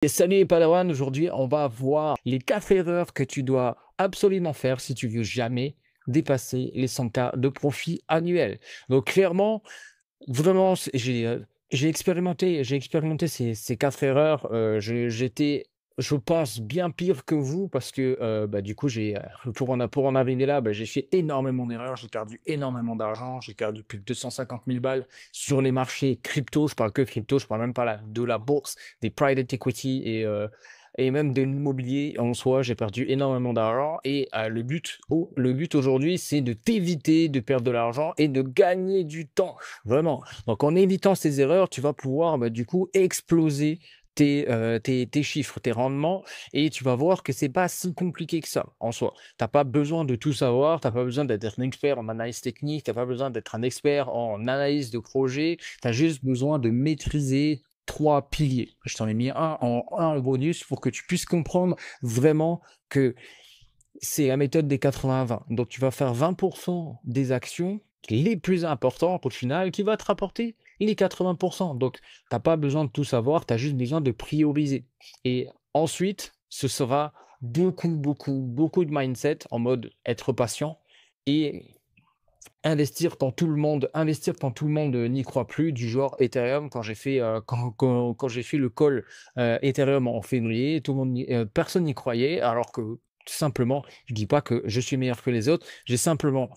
Et salut les Padawan, aujourd'hui on va voir les 4 erreurs que tu dois absolument faire si tu veux jamais dépasser les 100K de profit annuel. Donc clairement, vraiment, j'ai expérimenté ces 4 erreurs. J'étais, je pense, bien pire que vous parce que du coup, pour en arriver là, j'ai fait énormément d'erreurs, j'ai perdu énormément d'argent, j'ai perdu plus de 250 000 balles sur les marchés crypto. Je parle que crypto, je parle même pas de la bourse, des private equity et même de l'immobilier en soi. J'ai perdu énormément d'argent et le but aujourd'hui, c'est de t'éviter de perdre de l'argent et de gagner du temps. Vraiment. Donc, en évitant ces erreurs, tu vas pouvoir du coup exploser tes chiffres, tes rendements, et tu vas voir que c'est pas si compliqué que ça en soi. T'as pas besoin de tout savoir, t'as pas besoin d'être un expert en analyse technique, t'as pas besoin d'être un expert en analyse de projet, tu as juste besoin de maîtriser 3 piliers. Je t'en ai mis un en bonus pour que tu puisses comprendre vraiment que c'est la méthode des 80-20. Donc, tu vas faire 20% des actions les plus importantes au final qui va te rapporter les 80%. Donc, tu n'as pas besoin de tout savoir, tu as juste besoin de prioriser. Et ensuite, ce sera beaucoup de mindset en mode être patient et investir quand tout le monde n'y croit plus, du genre Ethereum. Quand j'ai fait le call Ethereum en février, personne n'y croyait, alors que tout simplement, je dis pas que je suis meilleur que les autres, j'ai simplement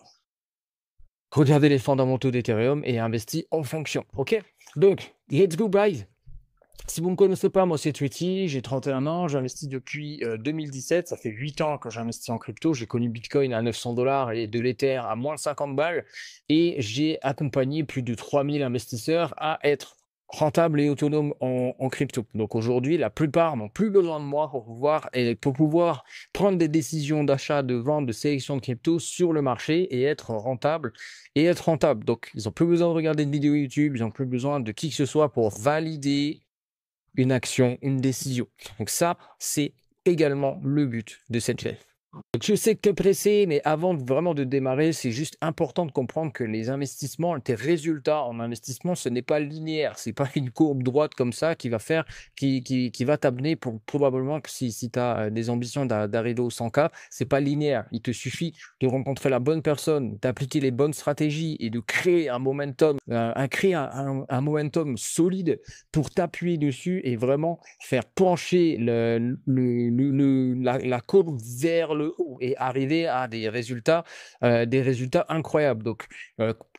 regardé les fondamentaux d'Ethereum et investi en fonction. Ok? Donc, let's go, guys. Si vous ne me connaissez pas, moi c'est Tweety, j'ai 31 ans, j'investis depuis 2017, ça fait 8 ans que j'investis en crypto, j'ai connu Bitcoin à 900 dollars et de l'Ether à moins de 50 balles, et j'ai accompagné plus de 3000 investisseurs à être rentables et autonomes en crypto. Donc aujourd'hui, la plupart n'ont plus besoin de moi pour pouvoir prendre des décisions d'achat, de vente, de sélection de crypto sur le marché et être rentable. Donc ils n'ont plus besoin de regarder de vidéos YouTube, ils n'ont plus besoin de qui que ce soit pour valider une action, une décision. Donc ça, c'est également le but de cette chaîne. Donc je sais que tu es pressé, mais avant vraiment de démarrer, c'est juste important de comprendre que les investissements, tes résultats en investissement, ce n'est pas linéaire. C'est pas une courbe droite comme ça qui va t'amener pour probablement que si tu as des ambitions d'arriver au 100K, c'est pas linéaire. Il te suffit de rencontrer la bonne personne, d'appliquer les bonnes stratégies et de créer un momentum, un momentum solide pour t'appuyer dessus et vraiment faire pencher la courbe vers le haut et arriver à des résultats incroyables. Donc,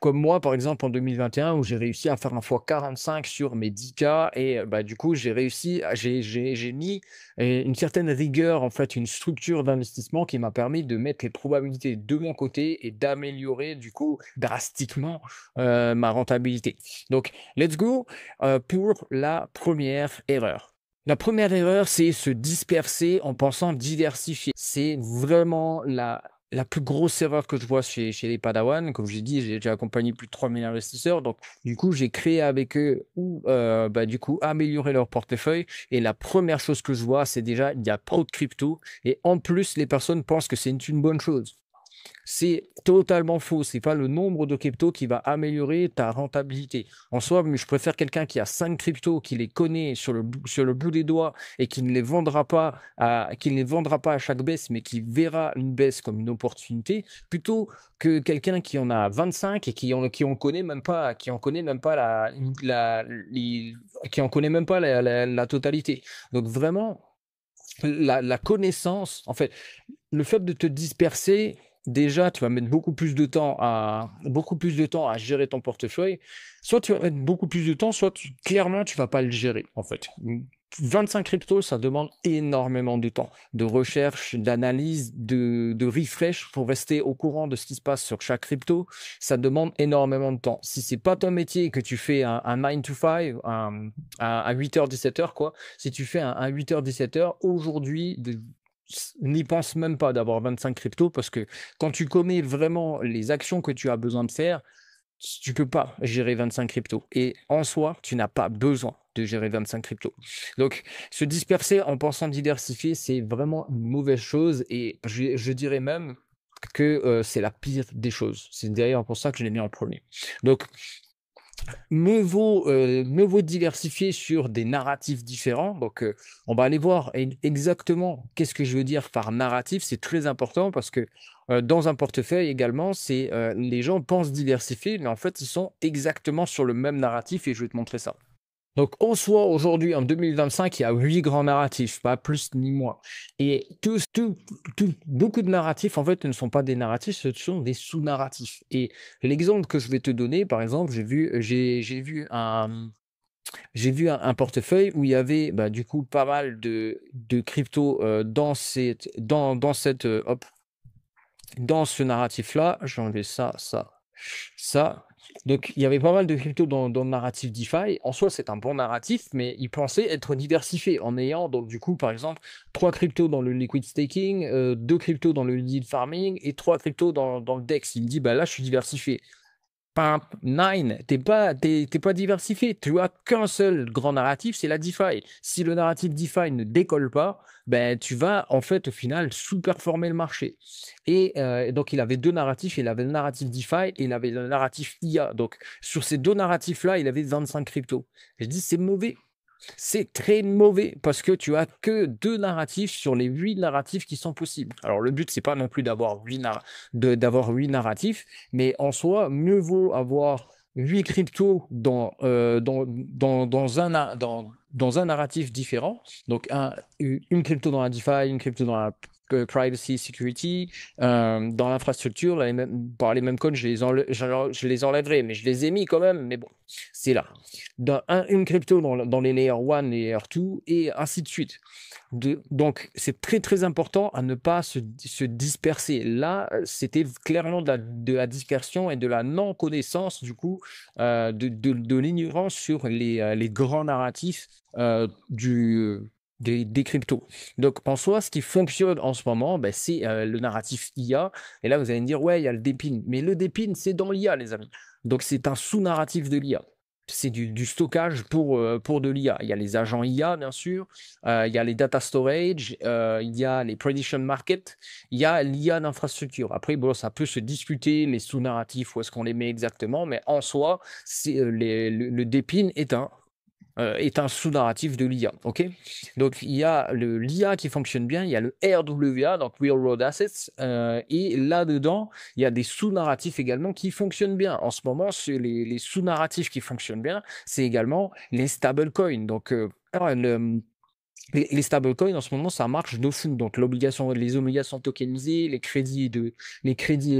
comme moi, par exemple, en 2021, où j'ai réussi à faire un x45 sur mes 10K et du coup, j'ai mis une certaine rigueur, en fait, une structure d'investissement qui m'a permis de mettre les probabilités de mon côté et d'améliorer, du coup, drastiquement ma rentabilité. Donc, let's go pour la première erreur. La première erreur, c'est se disperser en pensant diversifier. C'est vraiment la plus grosse erreur que je vois chez les Padawan. Comme j'ai dit, j'ai accompagné plus de 3000 investisseurs. Donc, du coup, j'ai créé avec eux du coup, améliorer leur portefeuille. Et la première chose que je vois, c'est déjà, il y a trop de crypto. Et en plus, les personnes pensent que c'est une bonne chose. C'est totalement faux. C'est pas le nombre de cryptos qui va améliorer ta rentabilité. En soi, je préfère quelqu'un qui a 5 cryptos, qui les connaît sur le bout des doigts et qui ne les vendra pas à chaque baisse, mais qui verra une baisse comme une opportunité, plutôt que quelqu'un qui en a 25 et qui en connaît même pas, qui en connaît même pas la totalité. Donc vraiment, la connaissance, en fait, le fait de te disperser, déjà, tu vas mettre beaucoup plus de temps à gérer ton portefeuille. Soit tu vas mettre beaucoup plus de temps, clairement, tu vas pas le gérer, en fait. 25 cryptos, ça demande énormément de temps, de recherche, d'analyse, de refresh pour rester au courant de ce qui se passe sur chaque crypto. Ça demande énormément de temps. Si c'est pas ton métier et que tu fais un 9 to 5, à 8h, 17h, quoi, si tu fais un 8h, 17h, aujourd'hui, n'y pense même pas d'avoir 25 cryptos parce que quand tu connais vraiment les actions que tu as besoin de faire, tu peux pas gérer 25 cryptos. Et en soi, tu n'as pas besoin de gérer 25 cryptos. Donc, se disperser en pensant diversifier, c'est vraiment une mauvaise chose et je dirais même que c'est la pire des choses. C'est d'ailleurs pour ça que je l'ai mis en premier. Donc, mieux vaut diversifier sur des narratifs différents. Donc, on va aller voir exactement qu'est-ce que je veux dire par narratif. C'est très important parce que dans un portefeuille également, les gens pensent diversifier, mais en fait, ils sont exactement sur le même narratif et je vais te montrer ça. Donc, en soi, aujourd'hui, en 2025, il y a 8 grands narratifs, pas plus ni moins. Et beaucoup de narratifs, en fait, ne sont pas des narratifs, ce sont des sous-narratifs. Et l'exemple que je vais te donner, par exemple, j'ai vu un portefeuille où il y avait, bah, du coup, pas mal de crypto hop, dans ce narratif-là. J'ai enlevé ça. Donc, il y avait pas mal de crypto dans le narratif DeFi. En soi, c'est un bon narratif, mais il pensait être diversifié en ayant, donc, du coup, par exemple, 3 cryptos dans le liquid staking, 2 cryptos dans le yield farming et 3 cryptos dans le DEX. Il me dit, bah là, je suis diversifié. Pimp, Nine, t'es pas diversifié. Tu as qu'un seul grand narratif, c'est la DeFi. Si le narratif DeFi ne décolle pas, ben tu vas en fait au final sous-performer le marché. Et donc il avait deux narratifs, il avait le narratif DeFi et il avait le narratif IA. Donc sur ces deux narratifs-là, il avait 25 cryptos. Je dis c'est mauvais. C'est très mauvais parce que tu as que deux narratifs sur les 8 narratifs qui sont possibles. Alors le but, c'est pas non plus d'avoir 8 narratifs, mais en soi, mieux vaut avoir 8 cryptos dans un narratif différent. Donc une crypto dans la DeFi, une crypto dans la privacy, security, dans l'infrastructure, par les mêmes codes, je les enlèverai, mais je les ai mis quand même, mais bon, c'est là une crypto dans les layer 1, les layer 2, et ainsi de suite. Donc, c'est très, très important à ne pas se disperser. Là, c'était clairement de la dispersion et de la non-connaissance, du coup, de l'ignorance sur les grands narratifs des cryptos. Donc, en soi, ce qui fonctionne en ce moment, ben, c'est le narratif IA. Et là, vous allez me dire, ouais, il y a le DePIN. Mais le DePIN, c'est dans l'IA, les amis. Donc, c'est un sous-narratif de l'IA. C'est du stockage pour de l'IA. Il y a les agents IA, bien sûr. Il y a les data storage. Il y a les prediction market. Il y a l'IA d'infrastructure. Après, bon, ça peut se discuter, les sous-narratifs, où est-ce qu'on les met exactement. Mais en soi, le DePIN est un sous-narratif de l'IA. Ok. Donc, il y a l'IA qui fonctionne bien, il y a le RWA, donc Real World Assets, et là-dedans, il y a des sous-narratifs également qui fonctionnent bien. En ce moment, les sous-narratifs qui fonctionnent bien, c'est également les stablecoins. Donc, les stablecoins, en ce moment, ça marche de fou. Donc, les obligations tokenisées, les crédits et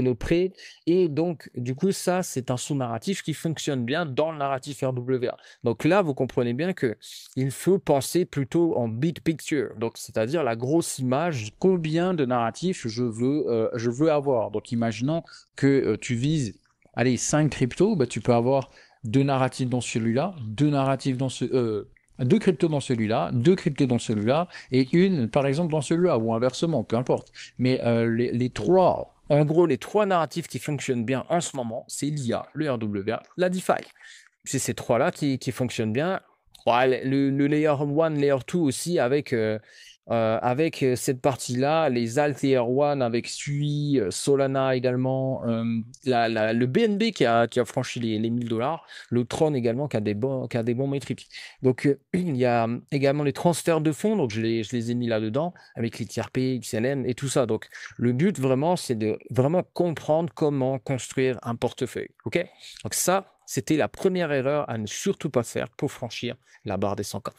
le prêt. Et donc, du coup, ça, c'est un sous-narratif qui fonctionne bien dans le narratif RWA. Donc là, vous comprenez bien que il faut penser plutôt en big picture. Donc, c'est-à-dire la grosse image, combien de narratifs je veux avoir. Donc, imaginons que tu vises, allez, 5 cryptos, bah, tu peux avoir deux narratifs dans celui-là, deux cryptos dans celui-là, deux cryptos dans celui-là, et une, par exemple, dans celui-là, ou inversement, peu importe. Mais les trois, en gros, les trois narratifs qui fonctionnent bien en ce moment, c'est l'IA, le RWA, la DeFi. C'est ces trois-là qui fonctionnent bien. Ouais, le layer 1, layer 2 aussi, avec cette partie-là, les alt layer 1 avec Sui, Solana également, le BNB qui a franchi les 1000 $, le Tron également qui a des bons métriques. Donc, il y a également les transferts de fonds, donc je les ai mis là-dedans, avec les TRP, XLM et tout ça. Donc, le but vraiment, c'est de vraiment comprendre comment construire un portefeuille. OK? Donc ça, c'était la première erreur à ne surtout pas faire pour franchir la barre des 100K.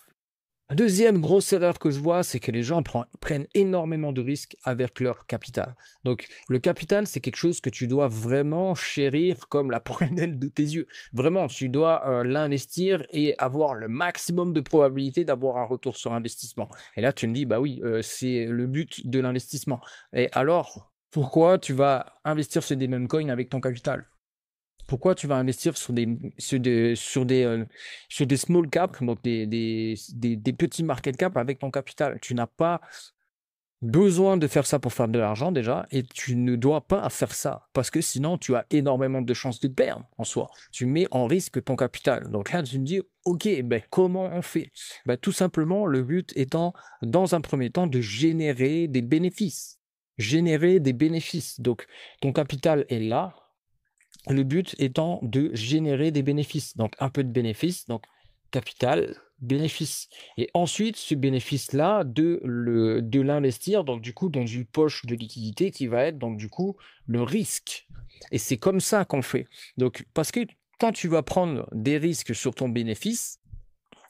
La deuxième grosse erreur que je vois, c'est que les gens prennent énormément de risques avec leur capital. Donc, le capital, c'est quelque chose que tu dois vraiment chérir comme la prunelle de tes yeux. Vraiment, tu dois l'investir et avoir le maximum de probabilité d'avoir un retour sur investissement. Et là, tu me dis, bah oui, c'est le but de l'investissement. Et alors, pourquoi tu vas investir sur des mêmes coins avec ton capital? Pourquoi tu vas investir sur des small caps, donc des petits market cap avec ton capital? Tu n'as pas besoin de faire ça pour faire de l'argent déjà, et tu ne dois pas faire ça parce que sinon tu as énormément de chances de perdre en soi. Tu mets en risque ton capital. Donc là, tu me dis, ok, ben comment on fait? Ben, tout simplement, le but étant, dans un premier temps, de générer des bénéfices. Générer des bénéfices. Donc, ton capital est là. Le but étant de générer des bénéfices, donc un peu de bénéfices, donc capital, bénéfice. Et ensuite, ce bénéfice-là, de l'investir, donc du coup, dans une poche de liquidité qui va être, donc du coup, le risque. Et c'est comme ça qu'on fait. Donc, parce que quand tu vas prendre des risques sur ton bénéfice,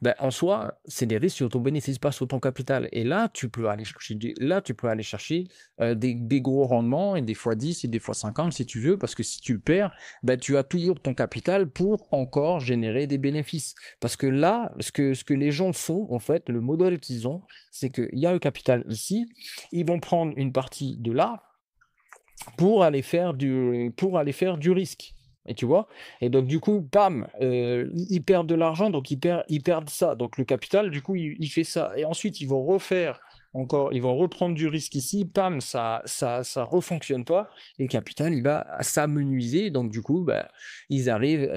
ben, en soi, c'est des risques sur ton bénéfice, pas sur ton capital. Et là, tu peux aller chercher, des gros rendements, et des fois 10 et des fois 50 si tu veux, parce que si tu le perds, ben, tu as toujours ton capital pour encore générer des bénéfices. Parce que là, ce que les gens font, en fait, le modèle qu'ils ont, c'est qu'il y a le capital ici, ils vont prendre une partie de là pour aller faire du risque. Et tu vois? Et donc, du coup, bam, ils perdent de l'argent, donc ils perdent ça. Donc, le capital, du coup, il fait ça. Et ensuite, ils vont refaire encore, ils vont reprendre du risque ici, bam, ça refonctionne pas. Et le capital, il va s'amenuiser. Donc, du coup, bah, ils arrivent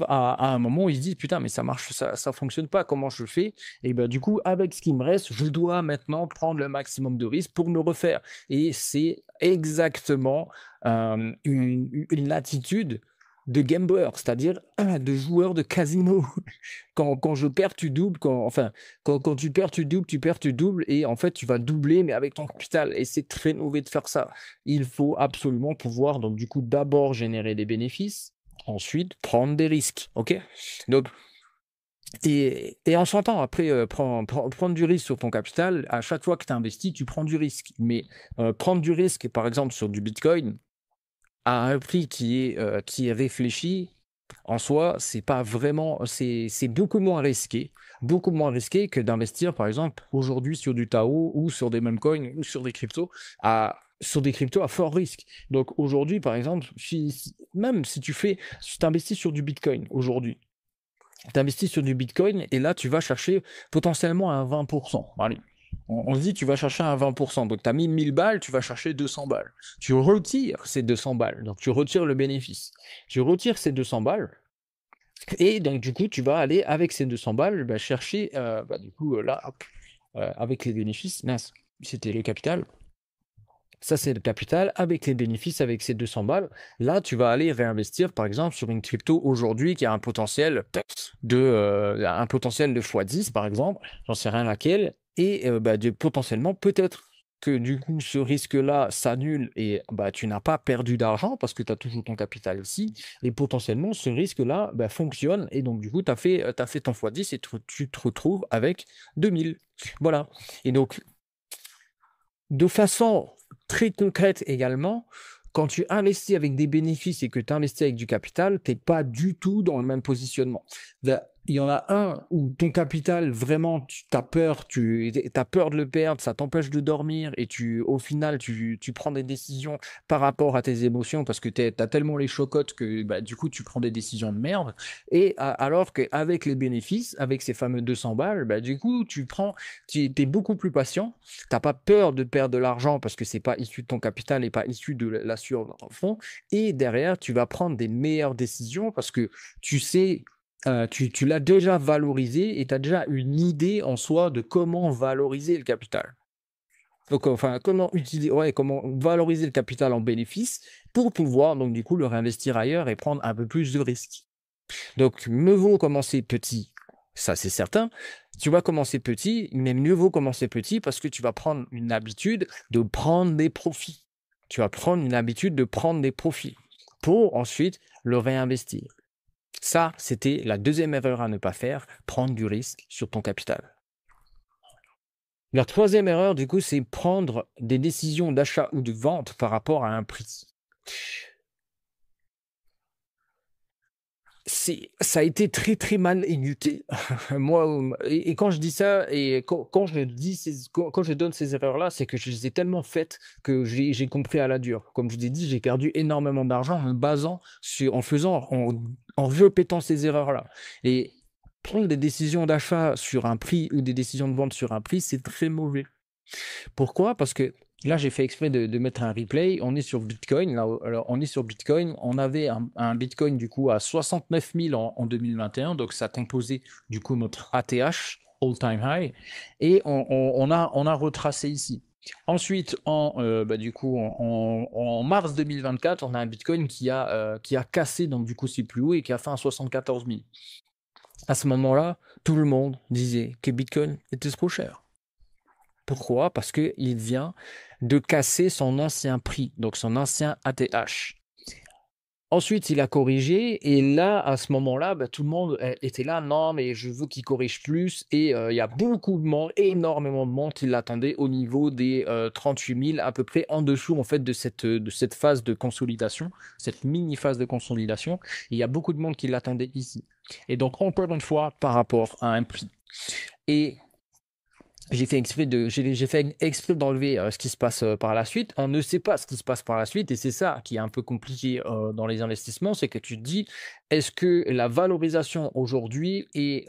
à un moment où ils se disent putain mais ça marche, ça fonctionne pas, comment je fais? Et ben du coup avec ce qui me reste je dois maintenant prendre le maximum de risques pour me refaire, et c'est exactement une attitude de gambler, c'est-à-dire de joueur de casino. Quand je perds tu doubles, quand tu perds tu doubles, tu perds tu doubles, et en fait tu vas doubler mais avec ton capital, et c'est très mauvais de faire ça. Il faut absolument pouvoir donc du coup d'abord générer des bénéfices, ensuite prendre des risques, ok? Donc, et en s'entend, après, prendre du risque sur ton capital, à chaque fois que tu investis, tu prends du risque. Mais prendre du risque, par exemple, sur du Bitcoin, à un prix qui est réfléchi, en soi, c'est pas vraiment, c'est beaucoup moins risqué que d'investir, par exemple, aujourd'hui sur du Tao ou sur des mêmes coins ou sur des cryptos à fort risque. Donc aujourd'hui, par exemple, même si tu investis sur du Bitcoin aujourd'hui, tu investis sur du Bitcoin et là, tu vas chercher potentiellement un 20%. Allez, on se dit, tu vas chercher un 20%. Donc, tu as mis 1000 balles, tu vas chercher 200 balles. Tu retires ces 200 balles. Donc, tu retires le bénéfice. Tu retires ces 200 balles. Et donc, du coup, tu vas aller avec ces 200 balles bah, chercher, du coup, là, hop, avec les bénéfices, mince, c'était le capital. Ça, c'est le capital avec les bénéfices, avec ces 200 balles. Là, tu vas aller réinvestir, par exemple, sur une crypto aujourd'hui qui a un potentiel de x10, par exemple. J'en sais rien laquelle. Et potentiellement, peut-être que du coup, ce risque-là s'annule et bah, tu n'as pas perdu d'argent parce que tu as toujours ton capital ici. Et potentiellement, ce risque-là bah, fonctionne. Et donc, du coup, t'as fait ton x10 et tu te retrouves avec 2000. Voilà. Et donc, de façon très concrète également, quand tu investis avec des bénéfices et que tu investis avec du capital, tu n'es pas du tout dans le même positionnement. Il y en a un où ton capital, vraiment, tu as peur, as peur de le perdre, ça t'empêche de dormir et au final, tu prends des décisions par rapport à tes émotions parce que tu as tellement les chocottes que bah, du coup, tu prends des décisions de merde. Et alors qu'avec les bénéfices, avec ces fameux 200 balles, bah, du coup, tu es beaucoup plus patient. T'as pas peur de perdre de l'argent parce que c'est pas issu de ton capital et pas issu de la sueur dans ton fond. Et derrière, tu vas prendre des meilleures décisions parce que tu sais, tu l'as déjà valorisé et tu as déjà une idée en soi de comment valoriser le capital. Donc, enfin, comment valoriser le capital en bénéfice pour pouvoir, donc, du coup, le réinvestir ailleurs et prendre un peu plus de risques. Donc, mieux vaut commencer petit, ça c'est certain. Tu vas commencer petit, mais mieux vaut commencer petit parce que tu vas prendre une habitude de prendre des profits. Tu vas prendre une habitude de prendre des profits pour ensuite le réinvestir. Ça, c'était la deuxième erreur à ne pas faire, prendre du risque sur ton capital. La troisième erreur, du coup, c'est prendre des décisions d'achat ou de vente par rapport à un prix. Ça a été très très mal éduqué. Moi, et quand je dis ça, et quand je donne ces erreurs-là, c'est que je les ai tellement faites que j'ai compris à la dure. Comme je vous ai dit, j'ai perdu énormément d'argent en me basant en répétant ces erreurs-là. Et prendre des décisions d'achat sur un prix ou des décisions de vente sur un prix, c'est très mauvais. Pourquoi? Parce que là, j'ai fait exprès de mettre un replay. On est sur Bitcoin. Là, alors, on est sur Bitcoin. On avait un Bitcoin du coup à 69 000 en 2021. Donc, ça composait du coup notre ATH, all-time high. Et on a retracé ici. Ensuite, du coup, en mars 2024, on a un Bitcoin qui a cassé donc du coup ses plus hauts et qui a fait un 74 000. À ce moment-là, tout le monde disait que Bitcoin était trop cher. Pourquoi? Parce qu'il vient de casser son ancien prix, donc son ancien ATH. Ensuite, il a corrigé et là, à ce moment-là, tout le monde était là, non, mais je veux qu'il corrige plus. Et il y a beaucoup de monde, énormément de monde qui l'attendait au niveau des 38 000, à peu près en dessous en fait de cette phase de consolidation, cette mini phase de consolidation. Il y a beaucoup de monde qui l'attendait ici. Et donc, encore une fois, par rapport à un prix. Et j'ai fait exprès d'enlever ce qui se passe par la suite. On ne sait pas ce qui se passe par la suite et c'est ça qui est un peu compliqué dans les investissements, c'est que tu te dis, est-ce que la valorisation aujourd'hui est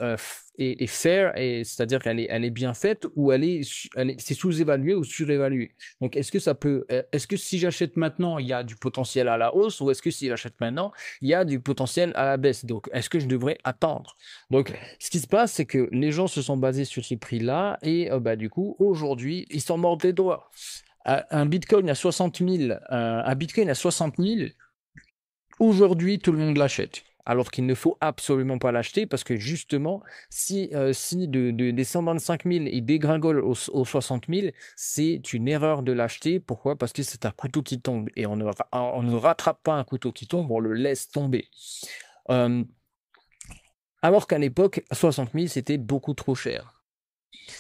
fair, c'est-à-dire elle est bien faite ou c'est sous-évalué ou surévalué. Donc est-ce que si j'achète maintenant, il y a du potentiel à la hausse ou est-ce que si j'achète maintenant, il y a du potentiel à la baisse. Donc est-ce que je devrais attendre? Donc ce qui se passe, c'est que les gens se sont basés sur ces prix-là et du coup, aujourd'hui, ils s'en mordent les doigts. Un Bitcoin à 60 000, aujourd'hui, tout le monde l'achète. Alors qu'il ne faut absolument pas l'acheter parce que justement, si des 125 000, il dégringole aux 60 000, c'est une erreur de l'acheter. Pourquoi? Parce que c'est un couteau qui tombe et on ne rattrape pas un couteau qui tombe, on le laisse tomber. Euh, alors qu'à l'époque, 60 000, c'était beaucoup trop cher.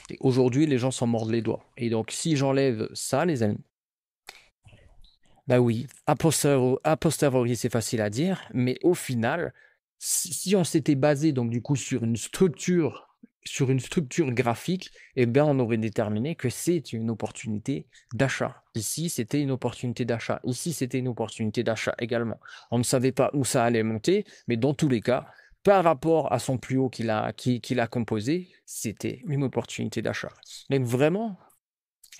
Et aujourd'hui, les gens s'en mordent les doigts. Et donc, si j'enlève ça, les amis, bah oui, a posteriori, c'est facile à dire, mais au final, si on s'était basé donc du coup sur une structure graphique, eh bien, on aurait déterminé que c'est une opportunité d'achat. Ici, c'était une opportunité d'achat. Ici, c'était une opportunité d'achat également. On ne savait pas où ça allait monter, mais dans tous les cas, par rapport à son plus haut qu'il a composé, c'était une opportunité d'achat. Donc vraiment,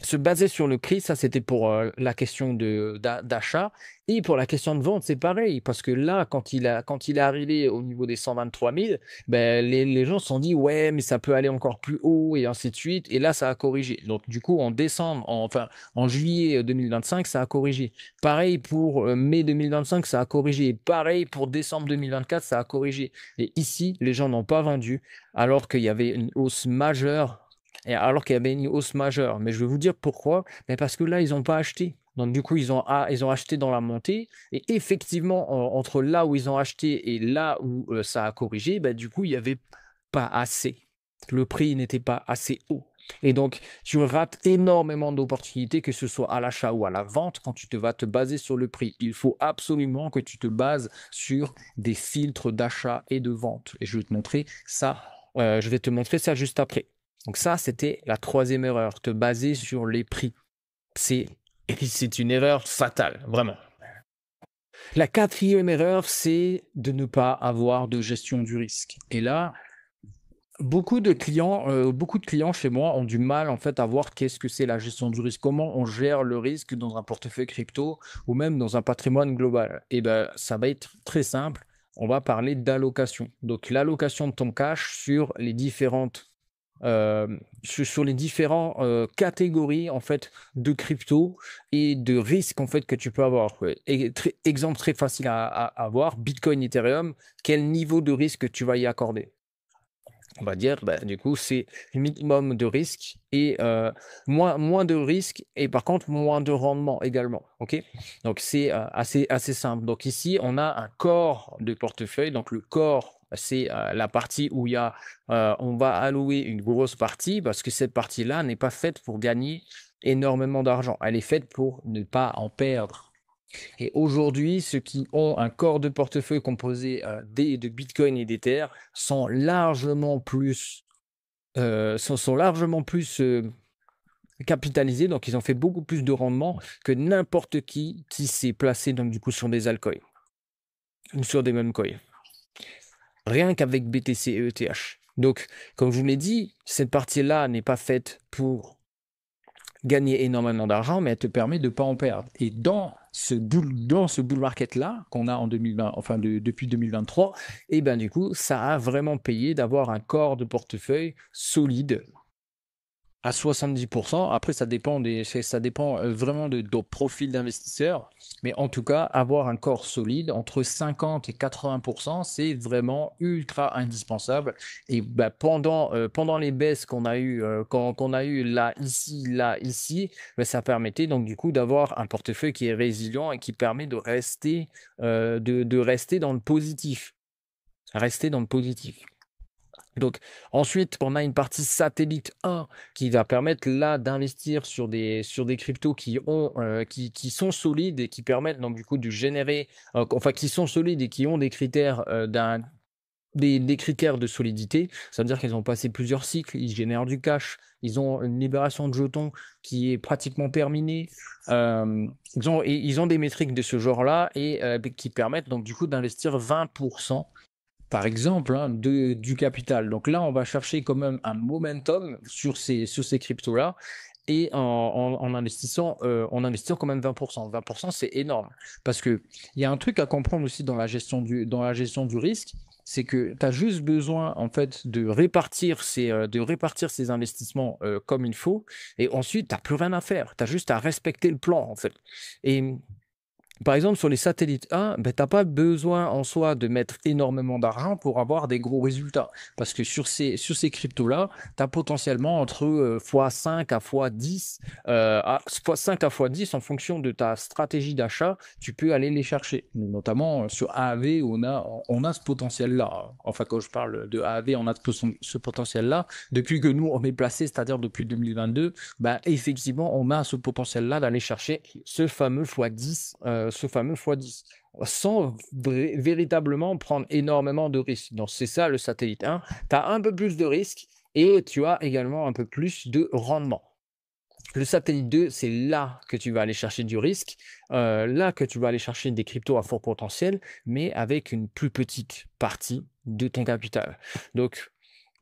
se baser sur le prix, ça c'était pour la question d'achat. Et pour la question de vente, c'est pareil. Parce que là, quand il est arrivé au niveau des 123 000, les gens se sont dit, ouais, mais ça peut aller encore plus haut et ainsi de suite. Et là, ça a corrigé. Donc, du coup, en juillet 2025, ça a corrigé. Pareil pour mai 2025, ça a corrigé. Pareil pour décembre 2024, ça a corrigé. Et ici, les gens n'ont pas vendu alors qu'il y avait une hausse majeure et alors qu'il y avait une hausse majeure. Mais je vais vous dire pourquoi. Mais parce que là, ils n'ont pas acheté. Donc du coup, ils ont acheté dans la montée. Et effectivement, entre là où ils ont acheté et là où ça a corrigé, du coup, il n'y avait pas assez. Le prix n'était pas assez haut. Et donc, tu rates énormément d'opportunités, que ce soit à l'achat ou à la vente, quand tu vas te baser sur le prix. Il faut absolument que tu te bases sur des filtres d'achat et de vente. Et je vais te montrer ça. Je vais te montrer ça juste après. Donc ça, c'était la troisième erreur, te baser sur les prix. C'est une erreur fatale, vraiment. La quatrième erreur, c'est de ne pas avoir de gestion du risque. Et là, beaucoup de clients chez moi ont du mal en fait à voir qu'est-ce que c'est la gestion du risque, comment on gère le risque dans un portefeuille crypto ou même dans un patrimoine global. Et ça va être très simple. On va parler d'allocation. Donc l'allocation de ton cash sur les différentes catégories en fait de crypto et de risques en fait que tu peux avoir. Exemple très facile à avoir, Bitcoin, Ethereum, quel niveau de risque tu vas y accorder? On va dire, du coup, c'est minimum de risque et moins de risque et par contre moins de rendement également. Ok, donc c'est assez simple. Donc ici, on a un corps de portefeuille. Donc le corps, c'est la partie où on va allouer une grosse partie parce que cette partie-là n'est pas faite pour gagner énormément d'argent. Elle est faite pour ne pas en perdre. Et aujourd'hui, ceux qui ont un corps de portefeuille composé de Bitcoin et d'Ether sont largement plus, capitalisés, donc ils ont fait beaucoup plus de rendement que n'importe qui s'est placé donc du coup sur des altcoins ou sur des mêmes coins. Rien qu'avec BTC et ETH. Donc, comme je vous l'ai dit, cette partie-là n'est pas faite pour gagner énormément d'argent, mais elle te permet de ne pas en perdre. Et dans ce bull market-là, qu'on a en 2020, enfin depuis 2023, et du coup, ça a vraiment payé d'avoir un corps de portefeuille solide à 70%. Après, ça dépend vraiment de ton profil d'investisseur. Mais en tout cas, avoir un corps solide entre 50 et 80%, c'est vraiment ultra indispensable. Et bah, pendant les baisses qu'on a eues, qu'on a eu là, ici, bah, ça permettait donc du coup d'avoir un portefeuille qui est résilient et qui permet de rester dans le positif. Rester dans le positif. Donc, ensuite, on a une partie satellite 1 qui va permettre là d'investir sur des cryptos qui sont solides et qui permettent donc du coup de générer, enfin qui sont solides et qui ont des critères des critères de solidité. Ça veut dire qu'ils ont passé plusieurs cycles, ils génèrent du cash, ils ont une libération de jetons qui est pratiquement terminée. Ils ont des métriques de ce genre-là et qui permettent donc du coup d'investir 20% par exemple, hein, du capital. Donc là, on va chercher quand même un momentum sur ces cryptos-là et en investissant quand même 20%. 20%, c'est énorme. Parce que il y a un truc à comprendre aussi dans la gestion du risque, c'est que tu as juste besoin en fait de répartir ces investissements comme il faut et ensuite, tu n'as plus rien à faire. Tu as juste à respecter le plan en fait. Et par exemple, sur les satellites 1, ben, tu n'as pas besoin en soi de mettre énormément d'argent pour avoir des gros résultats. Parce que sur ces cryptos-là, tu as potentiellement entre x5 à x10, x5 à x10 en fonction de ta stratégie d'achat, tu peux aller les chercher. Notamment sur AAV, on a ce potentiel-là. Enfin, quand je parle de AAV, on a ce potentiel-là. Depuis que nous, on est placé, c'est-à-dire depuis 2022, ben, effectivement, on a ce potentiel-là d'aller chercher ce fameux x10 sans véritablement prendre énormément de risques. Donc, c'est ça le satellite 1. Tu as un peu plus de risques et tu as également un peu plus de rendement. Le satellite 2, c'est là que tu vas aller chercher du risque, là que tu vas aller chercher des cryptos à fort potentiel, mais avec une plus petite partie de ton capital. Donc,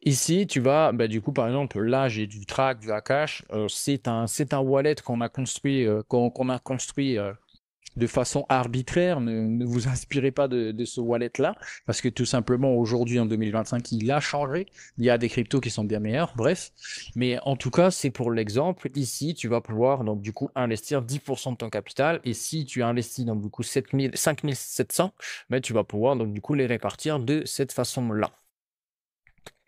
ici, tu vas, bah, du coup, par exemple, là, j'ai du Track, du Akash. C'est un wallet qu'on a construit, qu'on a construit de façon arbitraire. Ne vous inspirez pas de ce wallet-là, parce que tout simplement, aujourd'hui, en 2025, il a changé. Il y a des cryptos qui sont bien meilleurs, bref. Mais en tout cas, c'est pour l'exemple. Ici, tu vas pouvoir, donc, du coup, investir 10% de ton capital. Et si tu investis, donc, du coup, 5700, ben, tu vas pouvoir, donc, du coup, les répartir de cette façon-là.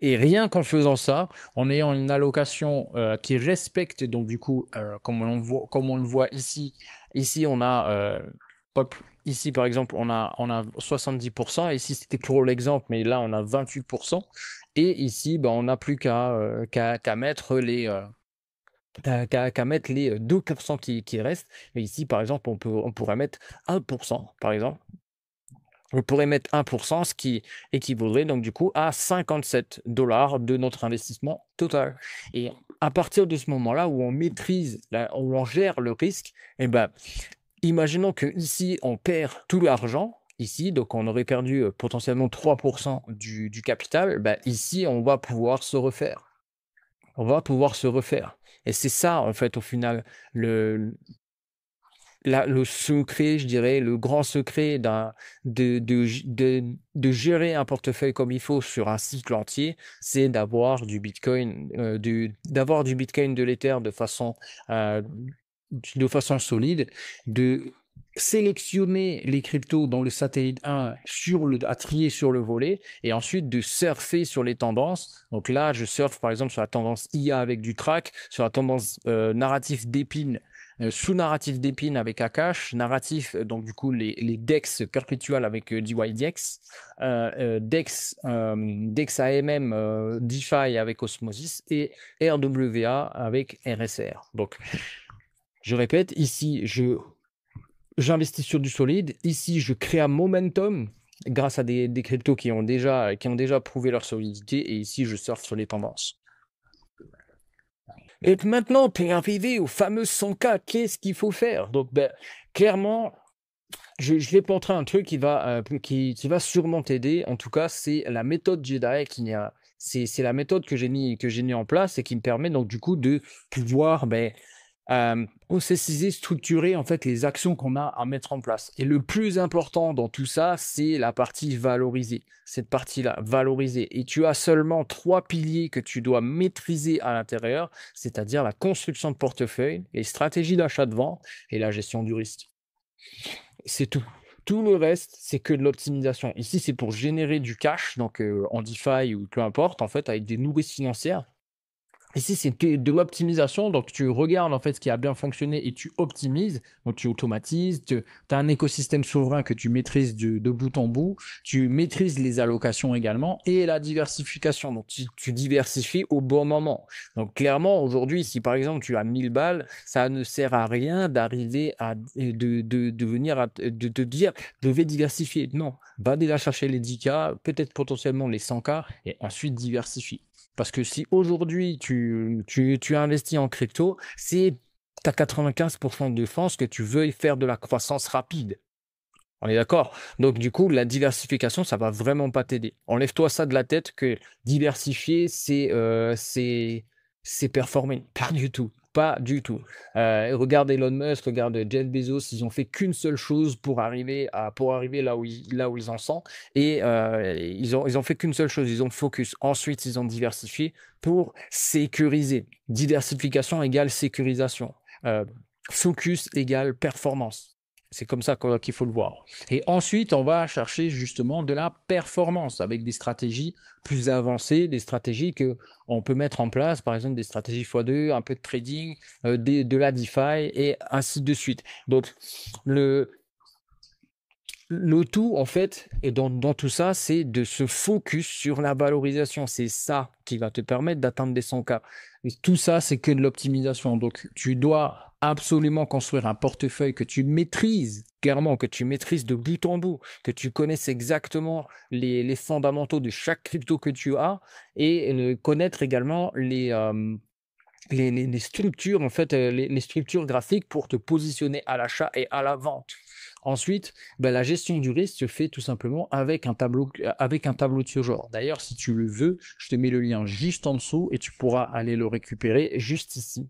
Et rien qu'en faisant ça, en ayant une allocation qui respecte, donc du coup, comme on le voit ici, ici on a, ici par exemple, on a 70%, ici c'était pour l'exemple, mais là on a 28%, et ici ben, on n'a plus qu'à mettre qu'à mettre les 2% qui restent. Et ici par exemple, on pourrait mettre 1%, par exemple. On pourrait mettre 1%, ce qui équivaudrait donc du coup à 57 dollars de notre investissement total. Et à partir de ce moment-là où on maîtrise, où on gère le risque, eh ben, imaginons que ici on perd tout l'argent. Ici, donc on aurait perdu potentiellement 3% du capital. Ben, ici, on va pouvoir se refaire. On va pouvoir se refaire. Et c'est ça, en fait, au final, le, le secret, je dirais, le grand secret de gérer un portefeuille comme il faut sur un cycle entier, c'est d'avoir du Bitcoin, d'avoir du Bitcoin, de l'Ether euh, de façon solide, de sélectionner les cryptos dans le satellite 1 à trier sur le volet et ensuite de surfer sur les tendances. Donc là, je surfe par exemple sur la tendance IA avec du track, sur la tendance narratif d'épine sous-narratif d'épine avec Akash, narratif, donc du coup les DEX perpétuels avec DYDX, DEX AMM DeFi avec Osmosis et RWA avec RSR. Donc, je répète, ici, j'investis sur du solide. Ici, je crée un momentum grâce à des cryptos qui ont déjà prouvé leur solidité. Et ici, je surfe sur les tendances. Et maintenant, tu es arrivé au fameux 100K. Qu'est-ce qu'il faut faire? Donc, ben, clairement, je vais te montrer un truc qui va sûrement t'aider. En tout cas, c'est la méthode Jedi c'est la méthode que j'ai mis en place et qui me permet donc du coup de pouvoir processiser, structurer en fait les actions qu'on a à mettre en place. Et le plus important dans tout ça, c'est la partie valoriser. Cette partie-là, valoriser. Et tu as seulement 3 piliers que tu dois maîtriser à l'intérieur, c'est-à-dire la construction de portefeuille, les stratégies d'achat de vente et la gestion du risque. C'est tout. Tout le reste, c'est que de l'optimisation. Ici, c'est pour générer du cash, donc en DeFi ou peu importe, en fait, avec des nourrices financières. Ici, c'est de l'optimisation. Donc, tu regardes en fait ce qui a bien fonctionné et tu optimises. Donc, tu automatises. Tu as un écosystème souverain que tu maîtrises de bout en bout. Tu maîtrises les allocations également et la diversification. Donc, tu diversifies au bon moment. Donc, clairement, aujourd'hui, si par exemple tu as 1000 balles, ça ne sert à rien d'arriver à de venir de te dire je vais diversifier. Non, va déjà chercher les 10K, peut-être potentiellement les 100K et ensuite diversifie. Parce que si aujourd'hui tu investis en crypto, c'est tu as 95% de chances que tu veuilles faire de la croissance rapide. On est d'accord? Donc du coup, la diversification, ça va vraiment pas t'aider. Enlève-toi ça de la tête que diversifier, c'est performer. Pas du tout. Pas du tout. Regarde Elon Musk, regarde Jeff Bezos, ils ont fait qu'une seule chose pour arriver là où ils en sont. Et ils ont fait qu'une seule chose, ils ont focus. Ensuite, ils ont diversifié pour sécuriser. Diversification égale sécurisation. Focus égale performance. C'est comme ça qu'il faut le voir. Et ensuite, on va chercher justement de la performance avec des stratégies plus avancées, des stratégies que on peut mettre en place, par exemple des stratégies x2, un peu de trading, de la DeFi et ainsi de suite. Donc, le tout, en fait, et dans tout ça, c'est de se focus sur la valorisation. C'est ça qui va te permettre d'atteindre des 100K. Et tout ça, c'est que de l'optimisation. Donc, tu dois absolument construire un portefeuille que tu maîtrises, clairement, que tu maîtrises de bout en bout, que tu connaisses exactement les fondamentaux de chaque crypto que tu as et connaître également les structures, en fait, les structures graphiques pour te positionner à l'achat et à la vente. Ensuite, la gestion du risque se fait tout simplement avec un tableau de ce genre. D'ailleurs, si tu le veux, je te mets le lien juste en dessous et tu pourras aller le récupérer juste ici.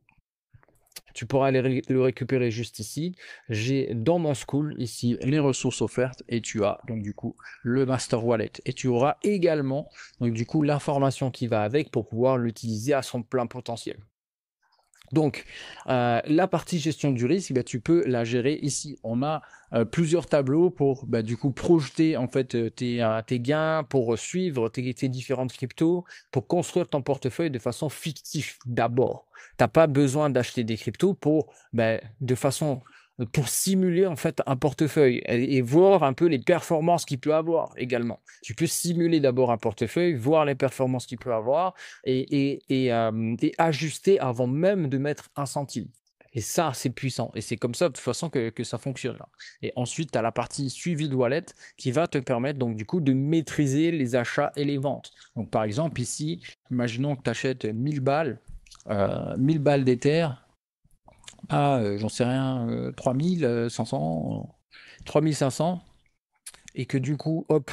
Le récupérer juste ici. J'ai dans mon school ici les ressources offertes et tu as donc du coup le master wallet et tu auras également donc du coup l'information qui va avec pour pouvoir l'utiliser à son plein potentiel. Donc, la partie gestion du risque, tu peux la gérer ici. On a plusieurs tableaux pour du coup projeter en fait tes gains, pour suivre tes différentes cryptos, pour construire ton portefeuille de façon fictive d'abord. Tu n'as pas besoin d'acheter des cryptos pour simuler en fait un portefeuille et voir un peu les performances qu'il peut avoir également. Tu peux simuler d'abord un portefeuille, voir les performances qu'il peut avoir et ajuster avant même de mettre un centime. Et ça, c'est puissant. Et c'est comme ça, de toute façon, que ça fonctionne. Là. Et ensuite, tu as la partie suivi de wallet qui va te permettre, donc, du coup, de maîtriser les achats et les ventes. Donc, par exemple, ici, imaginons que tu achètes 1000 balles, 1000 balles d'Ether à, j'en sais rien, 3500, 3500, et que du coup, hop,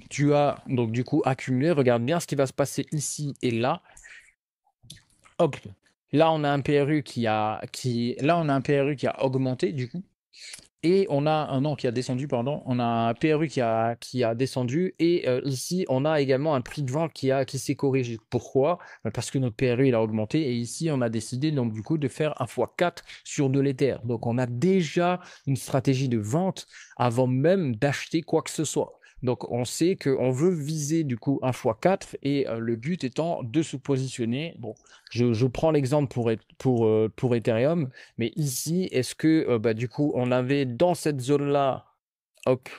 tu as donc du coup accumulé. Regarde bien ce qui va se passer ici et là. Hop, là on a un PRU qui a augmenté du coup. Et on a un an qui a descendu, pardon. On a un PRU qui a descendu. Et ici, on a également un prix de vente qui s'est corrigé. Pourquoi? Parce que notre PRU il a augmenté. Et ici, on a décidé donc du coup de faire un x4 sur de l'Ether. Donc, on a déjà une stratégie de vente avant même d'acheter quoi que ce soit. Donc, on sait qu'on veut viser du coup un x4 et le but étant de se positionner. Bon, je prends l'exemple pour Ethereum, mais ici, est-ce que du coup, on avait dans cette zone-là, hop,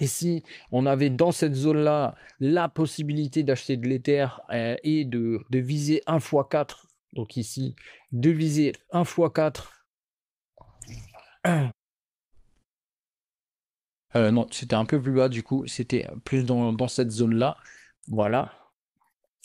ici, on avait dans cette zone-là la possibilité d'acheter de l'Ether et de viser un x4. Donc ici, de viser un x4. Non, c'était un peu plus bas du coup, c'était plus dans cette zone-là. Voilà.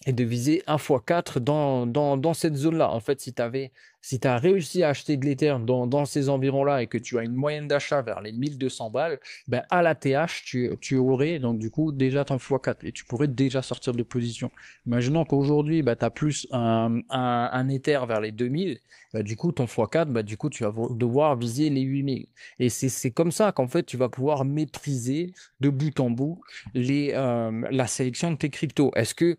Et de viser un x4 dans cette zone-là. En fait, si tu avais si tu as réussi à acheter de l'Ether dans ces environs-là et que tu as une moyenne d'achat vers les 1200 balles, ben à la TH, tu aurais donc du coup déjà ton x4 et tu pourrais déjà sortir de position. Imaginons qu'aujourd'hui, bah, tu as plus un Ether vers les 2000, bah, du coup ton x4, bah, du coup tu vas devoir viser les 8000. Et c'est comme ça qu'en fait tu vas pouvoir maîtriser de bout en bout la sélection de tes cryptos. Est-ce que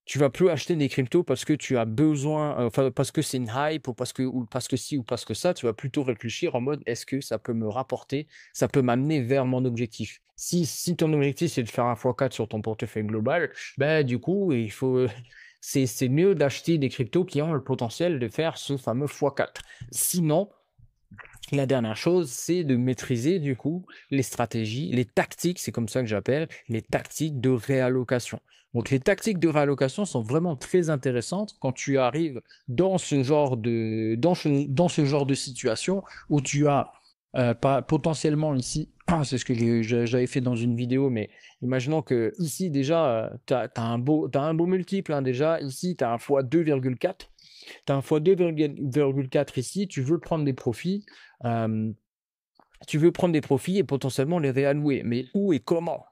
tu vas plus acheter des cryptos parce que tu as besoin, enfin parce que c'est une hype ou parce que ci ou parce que ça, tu vas plutôt réfléchir en mode est-ce que ça peut me rapporter, ça peut m'amener vers mon objectif. Si ton objectif c'est de faire un x4 sur ton portefeuille global, ben du coup il faut c'est mieux d'acheter des cryptos qui ont le potentiel de faire ce fameux x4. Sinon, la dernière chose, c'est de maîtriser du coup les stratégies, les tactiques, c'est comme ça que j'appelle, les tactiques de réallocation. Donc les tactiques de réallocation sont vraiment très intéressantes quand tu arrives dans ce genre dans ce genre de situation où tu as pas, potentiellement ici, c'est ce que j'avais fait dans une vidéo, mais imaginons que ici déjà, tu as un beau multiple, hein, déjà, ici tu as un fois 2,4. Tu as un fois 2,4 ici, euh, tu veux prendre des profits et potentiellement les réallouer. Mais où et comment?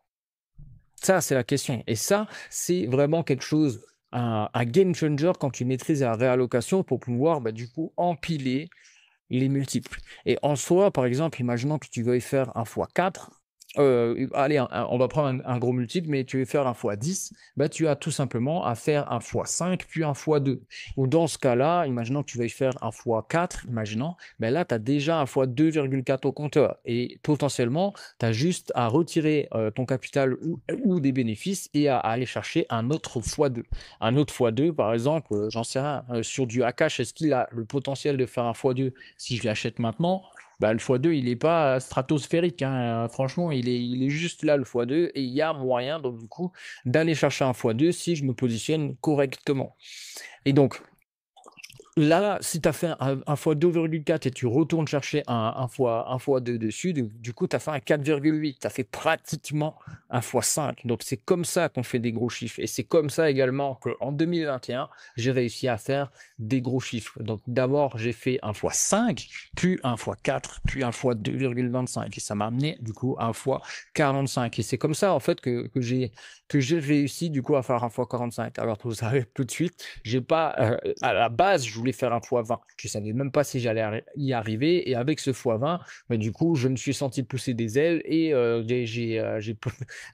Ça, c'est la question. Et ça, c'est vraiment quelque chose, un game changer quand tu maîtrises la réallocation pour pouvoir, bah, du coup, empiler les multiples. Et en soi, par exemple, imaginons que tu veuilles faire un x4. Allez, on va prendre un gros multiple, mais tu veux faire un x10, bah, tu as tout simplement à faire un x5, puis un x2. Ou dans ce cas-là, imaginons que tu veuilles faire un x4, imaginons, ben là, tu as déjà un x2,4 au compteur. Et potentiellement, tu as juste à retirer ton capital ou des bénéfices et à aller chercher un autre x2. Un autre x2, par exemple, j'en sais rien, sur du Akash, est-ce qu'il a le potentiel de faire un x2 si je l'achète maintenant? Bah, le x2, il n'est pas stratosphérique, hein. Franchement, il est juste là, le x2, et il y a moyen, donc, du coup, d'aller chercher un x2 si je me positionne correctement. Et donc, là, si tu as fait un fois 2,4 et tu retournes chercher un fois 2 dessus, du coup, tu as fait un 4,8. Tu as fait pratiquement un fois 5. Donc, c'est comme ça qu'on fait des gros chiffres. Et c'est comme ça également qu'en 2021, j'ai réussi à faire des gros chiffres. Donc, d'abord, j'ai fait un fois 5, puis un fois 4, puis un fois 2,25. Et ça m'a amené, du coup, un fois 45. Et c'est comme ça, en fait, que j'ai réussi, du coup, à faire un fois 45. Alors, vous savez, tout de suite, j'ai pas, à la base, je voulais faire un x20. Je savais même pas si j'allais y arriver. Et avec ce x20, bah, du coup, je me suis senti pousser des ailes et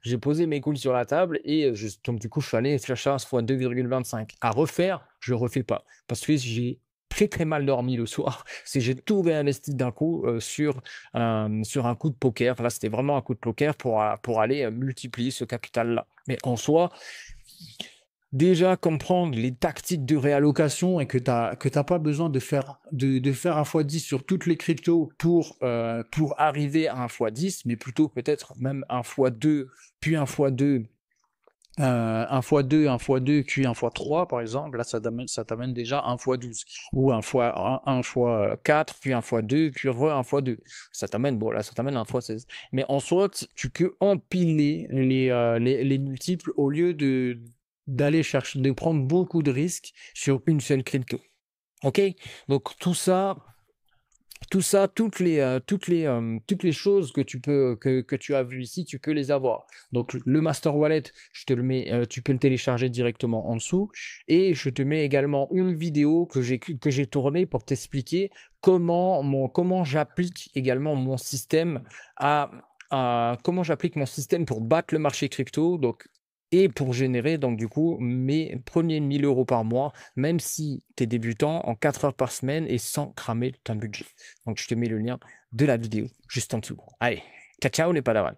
j'ai posé mes couilles sur la table et donc, du coup, je suis allé chercher un fois 2,25. À refaire, je le refais pas parce que j'ai très très mal dormi le soir. C'est j'ai tout réinvesti d'un coup sur un coup de poker. Là, c'était vraiment un coup de poker pour aller multiplier ce capital-là. Mais en soi, déjà comprendre les tactiques de réallocation et que tu n'as pas besoin de faire un x10 sur toutes les cryptos pour arriver à un x10, mais plutôt peut-être même un x2, puis un x2, un fois 2 puis un fois 3 par exemple. Là, ça t'amène déjà un fois 12 ou un fois 4 puis un fois 2 puis un fois 2. Ça t'amène, bon, là, ça t'amène un fois 16. Mais en soi, tu peux empiler les multiples au lieu d'aller chercher, de prendre beaucoup de risques sur une seule crypto. OK? Donc, toutes les choses que tu as vues ici, tu peux les avoir. Donc, le Master Wallet, je te le mets, tu peux le télécharger directement en dessous. Et je te mets également une vidéo que j'ai tournée pour t'expliquer comment j'applique également mon système comment j'applique mon système pour battre le marché crypto. Donc, et pour générer donc du coup mes premiers 1000 euros par mois, même si tu es débutant, en 4 heures par semaine et sans cramer ton budget. Donc je te mets le lien de la vidéo juste en dessous. Allez, ciao ciao les padawans.